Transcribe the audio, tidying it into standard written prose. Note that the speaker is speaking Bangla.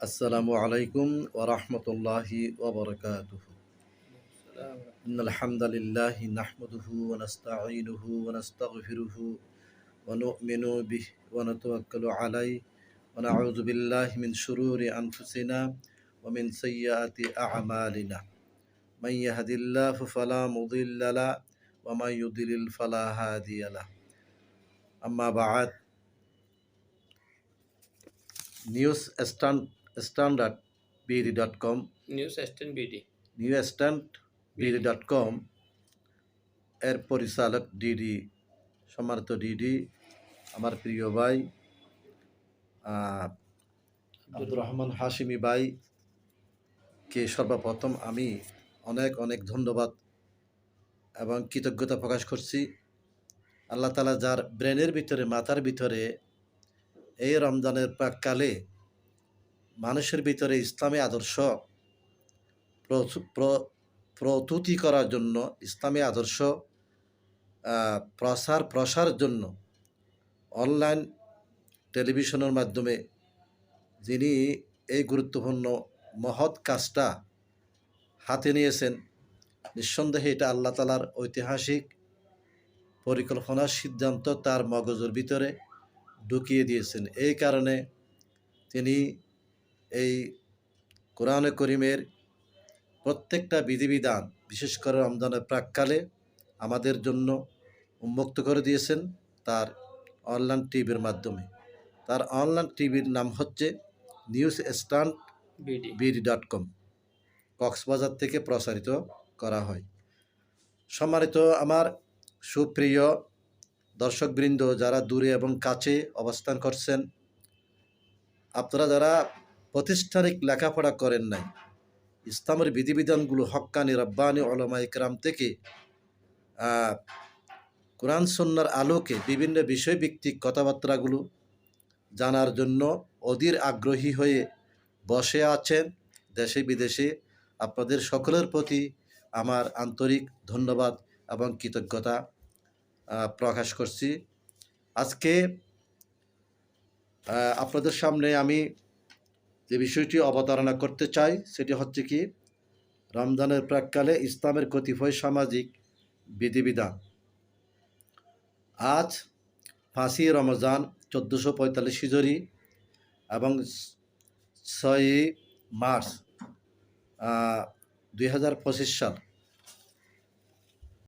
আসসালামু আলাইকুম ওয়া রাহমাতুল্লাহি ওয়া বারাকাতুহু। ইন্নাল হামদালিল্লাহি নাহমাদুহু ওয়া নাস্তাঈনুহু ওয়া নাস্তাগফিরুহু ওয়া নু'মিনু বিহি ওয়া নাতাওয়াক্কালু আলাইহি ওয়া না'উযু বিল্লাহি মিন শুরুরি আনফুসিনা ওয়া মিন সাইয়্যাতি আ'মালিনা। মান ইয়াহদিল্লাহু ফালা মুদিল্লা লাহু ওয়া মান ইউদ্লিল ফালা হাদিয়া লাহু। আম্মা বা'দ। News standard BD dot com news stand BD newsstandbd.com এর পরিচালক ডিডি, সম্মানিত ডিডি, আমার প্রিয় ভাই আব্দুর রহমান হাশিমি ভাইকে সর্বপ্রথম আমি অনেক অনেক ধন্যবাদ এবং কৃতজ্ঞতা প্রকাশ করছি। আল্লাহ তাআলা যার ব্রেনের ভিতরে, মাথার ভিতরে এই রমজানের প্রাককালে মানুষের ভিতরে ইসলামী আদর্শ প্রস্তুতি করার জন্য, ইসলামী আদর্শ প্রসার জন্য অনলাইন টেলিভিশনের মাধ্যমে যিনি এই গুরুত্বপূর্ণ মহৎ কাজটা হাতে নিয়েছেন, নিঃসন্দেহে এটা আল্লাহ তাআলার ঐতিহাসিক পরিকল্পনার সিদ্ধান্ত তার মগজের ভিতরে ঢুকিয়ে দিয়েছেন। এই কারণে তিনি এই কোরআনে করিমের প্রত্যেকটা বিধিবিধান, বিশেষ করে রমজানের প্রাককালে আমাদের জন্য উন্মুক্ত করে দিয়েছেন তার অনলাইন টিভির মাধ্যমে। তার অনলাইন টিভির নাম হচ্ছে newsstandbd.com, কক্সবাজার থেকে প্রচারিত করা হয়। সম্মানিত আমার সুপ্রিয় দর্শকবৃন্দ, যারা দূরে এবং কাছে অবস্থান করছেন, আপনারা যারা প্রাতিষ্ঠানিক লেখাপড়া করেন নাই, ইসলামের বিধিবিধানগুলো হক্কানি রব্বানি উলামা ইকরাম থেকে কোরআন সুন্নাহর আলোকে বিভিন্ন বিষয়ভিত্তিক কথাবার্তাগুলো জানার জন্য অধীর আগ্রহী হয়ে বসে আছেন দেশে বিদেশে, আপনাদের সকলের প্রতি আমার আন্তরিক ধন্যবাদ এবং কৃতজ্ঞতা প্রকাশ করছি। আজকে আপনাদের সামনে আমি যে বিষয়টি অবতারণা করতে চাই সেটি হচ্ছে কি, রমজানের প্রাককালে ইসলামের কতিপয় সামাজিক বিধিবিধান। আজ 5ই রমজান 1445 হিজরি এবং 6ই মার্চ 2025 সাল